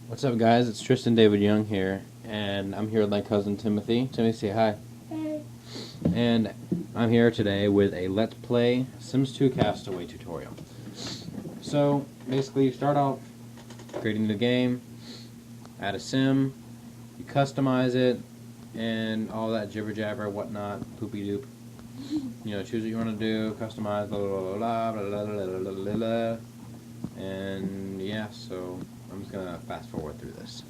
What's up, guys? It's Tristan David Young here, and I'm here with my cousin Timothy. Timothy, say hi. Hey. And I'm here today with a Let's Play Sims 2 Castaway tutorial. So, basically, you start off creating the game, add a sim, you customize it, and all that jibber jabber, whatnot, poopy doop. You know, choose what you want to do, customize, blah blah blah blah blah blah blah blah blah blah. And yeah, so I'm just gonna fast forward through this.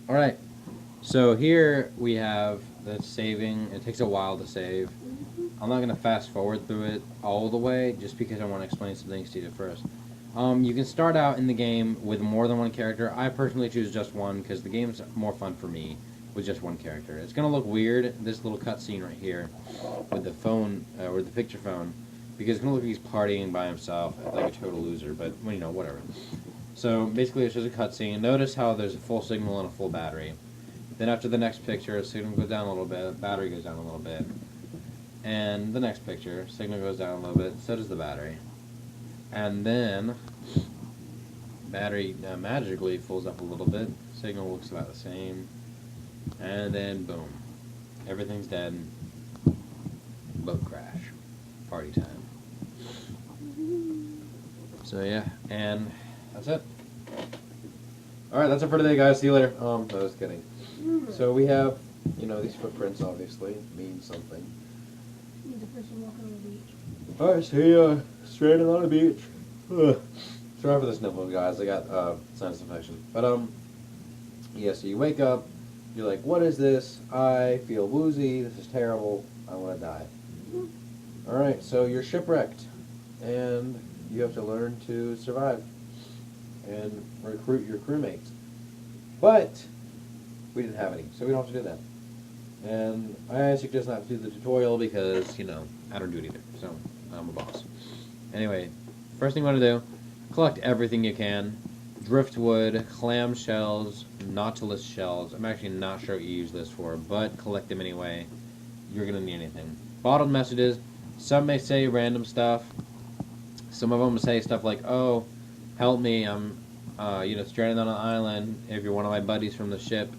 Alright, so here we have the saving. It takes a while to save. I'm not going to fast forward through it all the way just because I want to explain some things to you first. You can start out in the game with more than one character. I personally choose just one because the game's more fun for me with just one character. It's going to look weird, this little cutscene right here with the phone, or the picture phone, because it's going to look like he's partying by himself like a total loser, but, well, you know, whatever. So basically it's just a cutscene. Notice how there's a full signal and a full battery. Then after the next picture, signal goes down a little bit, battery goes down a little bit. And the next picture, signal goes down a little bit, so does the battery. And then battery magically fills up a little bit, signal looks about the same. And then boom, everything's dead. Boat crash. Party time. So yeah, and that's it. Alright, that's it for today, guys. See you later. No, just kidding. So we have, you know, these footprints obviously mean something. He's a person walking on the beach. Alright, so stranded on a beach. Ugh. Sorry for the sniffles, guys. I got sinus infection. But yeah, so you wake up, you're like, what is this? I feel woozy, this is terrible, I wanna die. Alright, so you're shipwrecked, and you have to learn to survive and recruit your crewmates. But we didn't have any, so we don't have to do that. And I suggest not to do the tutorial because, you know, I don't do it either, so I'm a boss. Anyway, first thing you want to do, collect everything you can. Driftwood, clam shells, nautilus shells. I'm actually not sure what you use this for, but collect them anyway. You're going to need anything. Bottled messages. Some may say random stuff. Some of them say stuff like, oh, help me, I'm stranded on an island. If you're one of my buddies from the ship,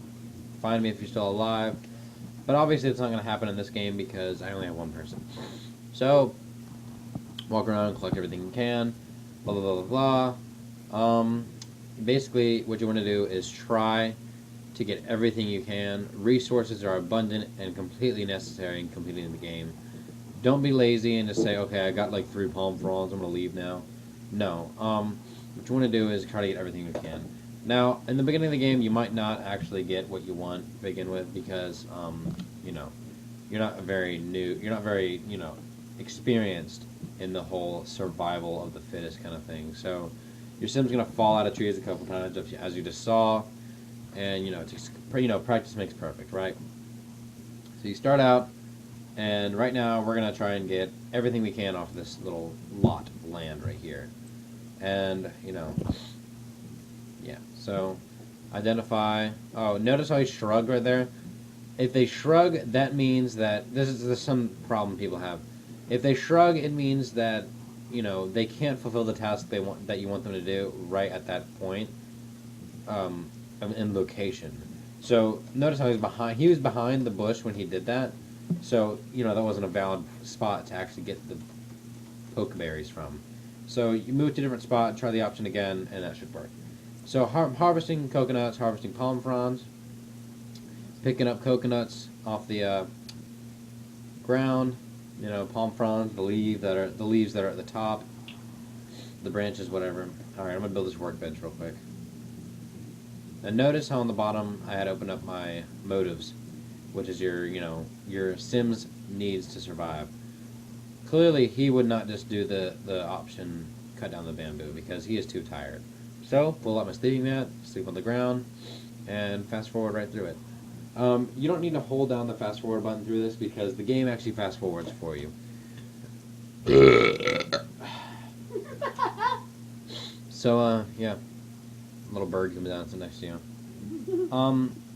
find me if you're still alive. But obviously it's not going to happen in this game because I only have one person. So, walk around, collect everything you can, blah, blah, blah, blah, blah. Basically, what you want to do is try to get everything you can. Resources are abundant and completely necessary in completing the game. Don't be lazy and just say, okay, I got like 3 palm fronds, I'm going to leave now. No. What you want to do is try to get everything you can. Now, in the beginning of the game, you might not actually get what you want to begin with because, you know, you're not very, experienced in the whole survival of the fittest kind of thing. So, your sim's going to fall out of trees a couple times, as you just saw, and, practice makes perfect, right? So you start out, and right now we're going to try and get everything we can off this little lot of land right here. And, yeah, so identify. Oh, notice how he shrugged right there? If they shrug, that means that, this is some problem people have. If they shrug, it means that you know, they can't fulfill the task that you want them to do right at that point, in location. So notice how he's behind. He was behind the bush when he did that. So you know that wasn't a valid spot to actually get the pokeberries from. So you move to a different spot, try the option again, and that should work. So harvesting coconuts, harvesting palm fronds, picking up coconuts off the ground. You know, palm fronds, the leaves that are at the top, the branches, whatever. All right, I'm gonna build this workbench real quick. And notice how on the bottom I had opened up my motives, which is your Sim's needs to survive. Clearly, he would not just do the option cut down the bamboo because he is too tired. So pull out my sleeping mat, sleep on the ground, and fast forward right through it. You don't need to hold down the fast forward button through this because the game actually fast forwards for you. So yeah, little bird comes down, so next to you.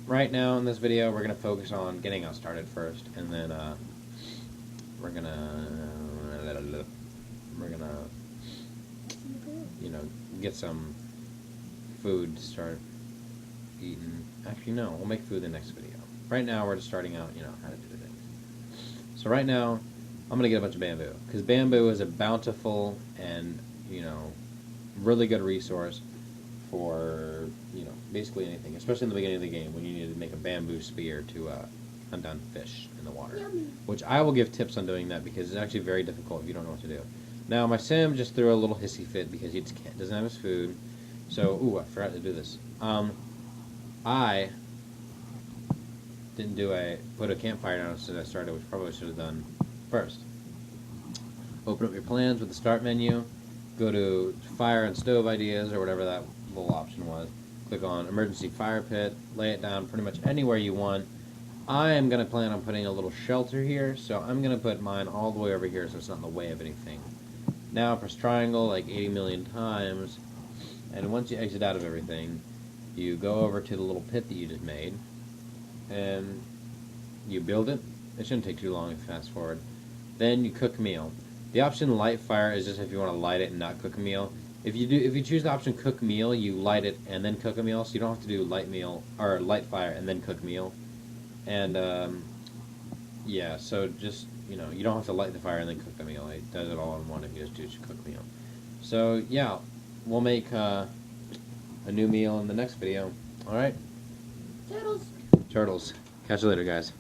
Right now in this video, we're gonna focus on getting us started first, and then we're gonna get some food to start eating. Actually, no, we'll make food in the next video. Right now, we're just starting out, how to do things. So right now, I'm gonna get a bunch of bamboo because bamboo is a bountiful and really good resource for basically anything, especially in the beginning of the game when you need to make a bamboo spear to hunt down fish in the water. Yummy. Which I will give tips on doing that because it's actually very difficult if you don't know what to do. Now my sim just threw a little hissy fit because he just doesn't have his food. So I forgot to do this. I didn't put a campfire down as I started, which probably should have done first. Open up your plans with the start menu. Go to fire and stove ideas or whatever that little option was. Click on emergency fire pit. Lay it down pretty much anywhere you want. I am going to plan on putting a little shelter here, so I'm going to put mine all the way over here so it's not in the way of anything. Now press triangle like 80 million times, and once you exit out of everything, you go over to the little pit that you just made, and you build it. It shouldn't take too long if you fast forward. Then you cook meal. The option light fire is just if you want to light it and not cook a meal. If you choose the option cook meal, you light it and then cook a meal, so you don't have to do light meal or light fire and then cook meal. And yeah, so just you don't have to light the fire and then cook the meal. It does it all in one if you just choose cook meal. So yeah, we'll make a new meal in the next video. All right. Turtles. Turtles. Catch you later, guys.